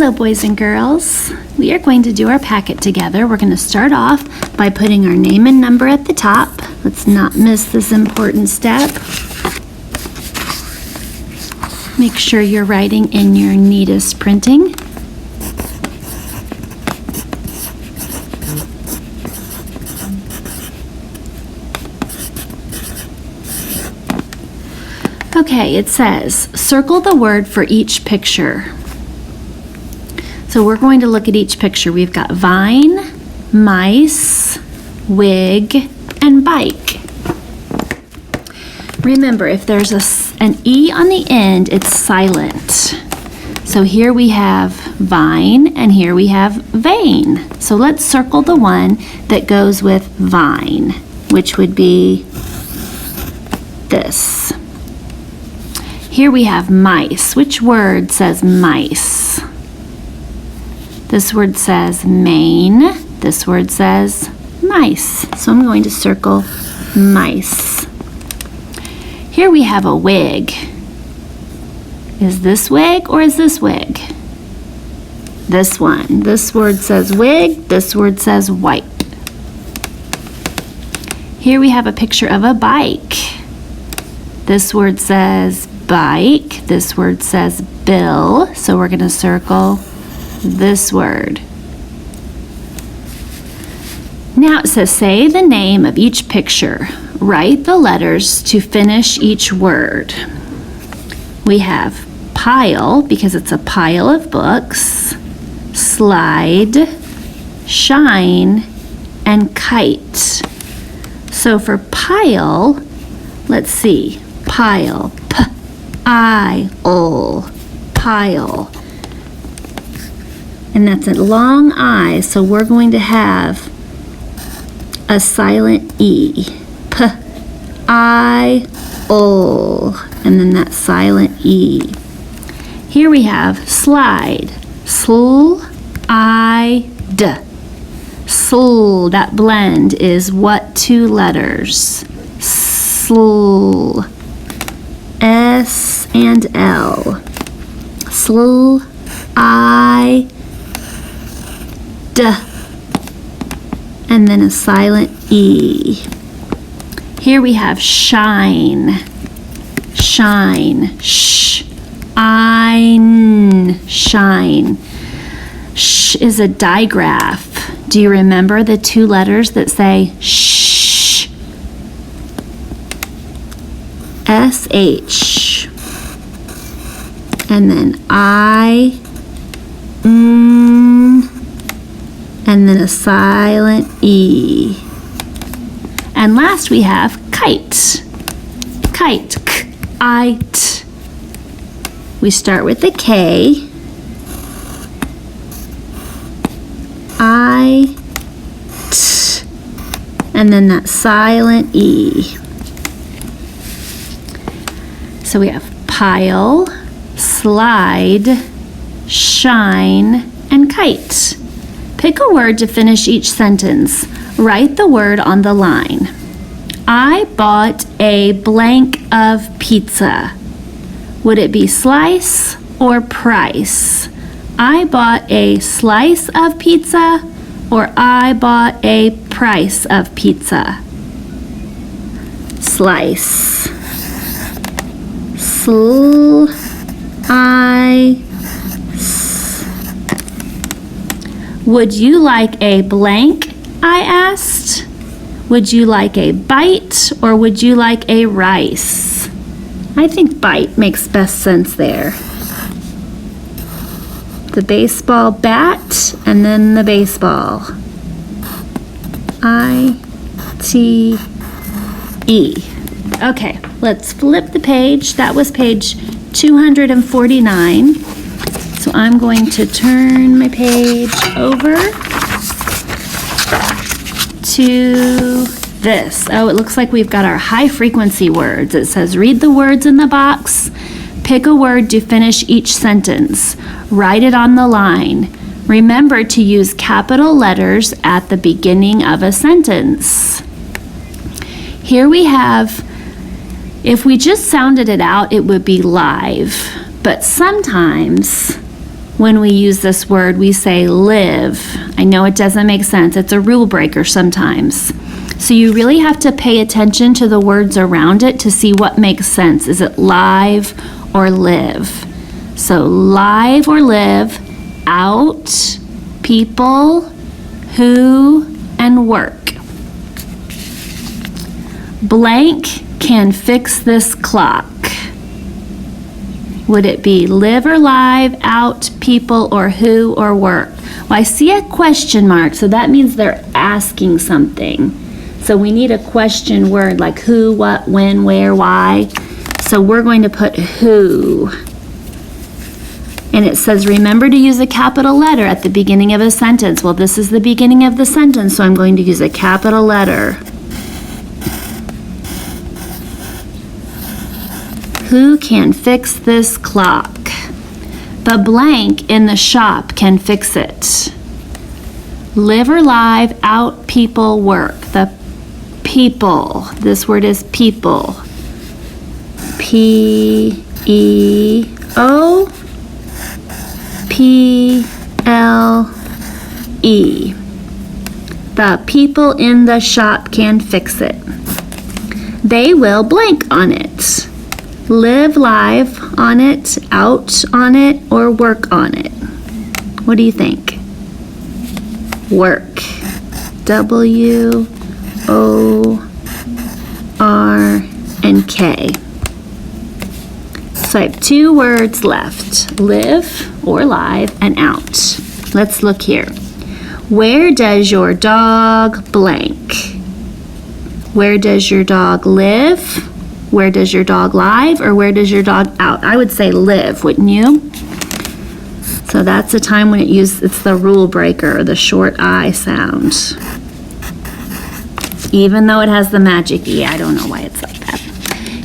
Hello, boys and girls. We are going to do our packet together. We're going to start off by putting our name and number at the top. Let's not miss this important step. Make sure you're writing in your neatest printing. Okay, it says, circle the word for each picture. So we're going to look at each picture. We've got vine, mice, wig, and bike. Remember, if there's an E on the end, it's silent. So here we have vine, and here we have vein. So let's circle the one that goes with vine, which would be this. Here we have mice. Which word says mice? This word says mane. This word says mice. So I'm going to circle mice. Here we have a wig. Is this wig or is this wig? This one. This word says wig. This word says white. Here we have a picture of a bike. This word says bike. This word says bill. So we're going to circle this word. Now it says, say the name of each picture. Write the letters to finish each word. We have pile, because it's a pile of books, slide, shine, and kite. So for pile, let's see, pile, P-I-L, pile. And that's a long I, so we're going to have a silent E. P-I-L, and then that silent E. Here we have slide, sl-I-D. Sl, that blend is what two letters? Sl, S and L. Sl, I, D, and then a silent E. Here we have shine, shine, sh-I-N, shine. Sh is a digraph. Do you remember the two letters that say sh? S-H. And then I-N, and then a silent E. And last we have kite. Kite, k-I-t. We start with the K. I-T. And then that silent E. So we have pile, slide, shine, and kite. Pick a word to finish each sentence. Write the word on the line. I bought a blank of pizza. Would it be slice or price? I bought a slice of pizza, or I bought a price of pizza. Slice. Would you like a blank? I asked. Would you like a bite or would you like a rice? I think bite makes best sense there. The baseball bat and then the baseball. I-T-E. Okay, let's flip the page. That was page 249. So I'm going to turn my page over to this. Oh, it looks like we've got our high frequency words. It says read the words in the box. Pick a word to finish each sentence. Write it on the line. Remember to use capital letters at the beginning of a sentence. Here we have, if we just sounded it out, it would be live. But sometimes when we use this word, we say live. I know it doesn't make sense. It's a rule breaker sometimes. So you really have to pay attention to the words around it to see what makes sense. Is it live or live? So live or live, out, people, who, and work. Blank can fix this clock. Would it be live or live, out, people, or who, or work? Well, I see a question mark, so that means they're asking something. So we need a question word like who, what, when, where, why. So we're going to put who. And it says, remember to use a capital letter at the beginning of a sentence. Well, this is the beginning of the sentence, so I'm going to use a capital letter. Who can fix this clock? The blank in the shop can fix it. Live or live, out, people, work. The people. This word is people. P-E-O. P-L-E. The people in the shop can fix it. They will blank on it. Live live on it, out on it, or work on it. What do you think? Work. W-O-R-K. So I have two words left. Live or live and out. Let's look here. Where does your dog blank? Where does your dog live? Where does your dog live, or where does your dog out? I would say live, wouldn't you? So that's the time when it's the rule breaker, the short I sound. Even though it has the magic E, I don't know why it's like that.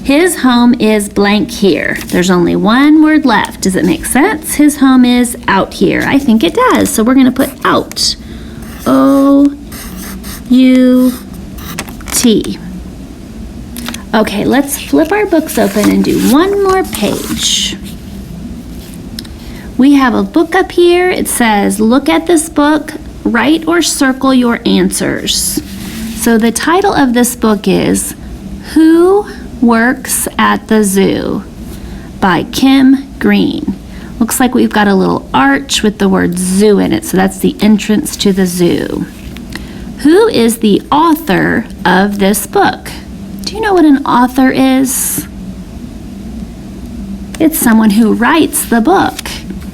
His home is blank here. There's only one word left. Does it make sense? His home is out here. I think it does. So we're going to put out. O-U-T. Okay, let's flip our books open and do one more page. We have a book up here. It says, look at this book, write or circle your answers. So the title of this book is Who Works at the Zoo by Kim Green. Looks like we've got a little arch with the word zoo in it, so that's the entrance to the zoo. Who is the author of this book? Do you know what an author is? It's someone who writes the book.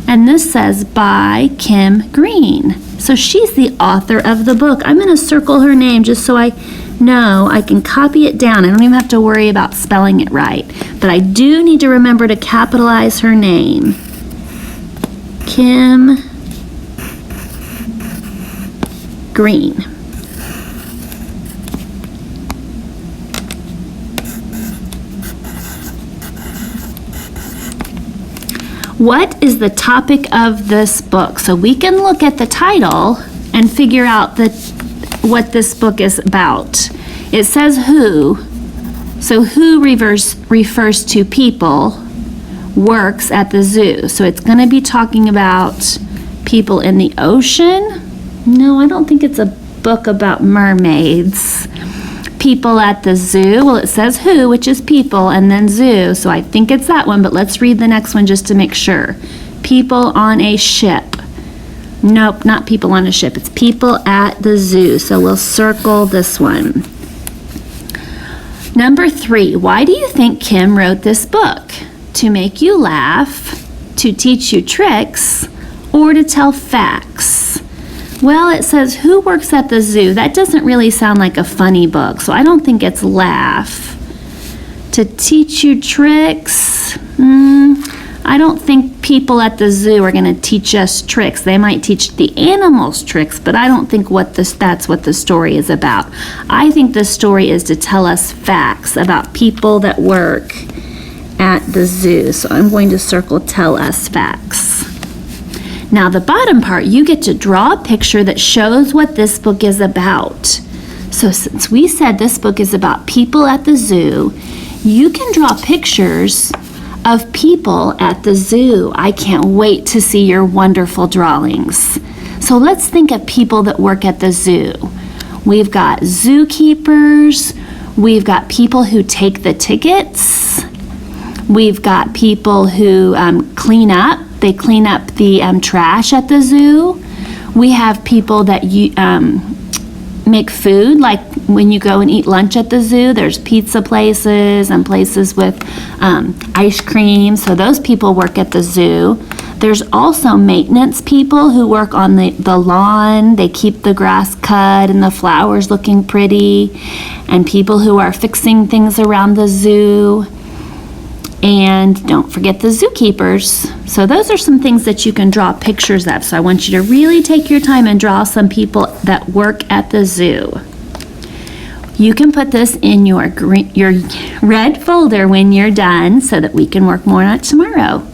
And this says by Kim Green. So she's the author of the book. I'm going to circle her name just so I know I can copy it down. I don't even have to worry about spelling it right. But I do need to remember to capitalize her name. Kim Green. What is the topic of this book? So we can look at the title and figure out what this book is about. It says who. So who refers to people, works at the zoo. So it's going to be talking about people in the ocean. No, I don't think it's a book about mermaids. People at the zoo. Well, it says who, which is people, and then zoo. So I think it's that one, but let's read the next one just to make sure. People on a ship. Nope, not people on a ship. It's people at the zoo. So we'll circle this one. Number 3, why do you think Kim wrote this book? To make you laugh, to teach you tricks, or to tell facts? Well, it says who works at the zoo. That doesn't really sound like a funny book, so I don't think it's laugh. To teach you tricks, I don't think people at the zoo are going to teach us tricks. They might teach the animals tricks, but I don't think that's what the story is about. I think the story is to tell us facts about people that work at the zoo. So I'm going to circle tell us facts. Now the bottom part, you get to draw a picture that shows what this book is about. So since we said this book is about people at the zoo, you can draw pictures of people at the zoo. I can't wait to see your wonderful drawings. So let's think of people that work at the zoo. We've got zookeepers, we've got people who take the tickets, we've got people who clean up. They clean up the trash at the zoo. We have people that make food, like when you go and eat lunch at the zoo, there's pizza places and places with ice cream. So those people work at the zoo. There's also maintenance people who work on the lawn. They keep the grass cut and the flowers looking pretty, and people who are fixing things around the zoo. And don't forget the zookeepers. So those are some things that you can draw pictures of. So I want you to really take your time and draw some people that work at the zoo. You can put this in your red folder when you're done so that we can work more on it tomorrow.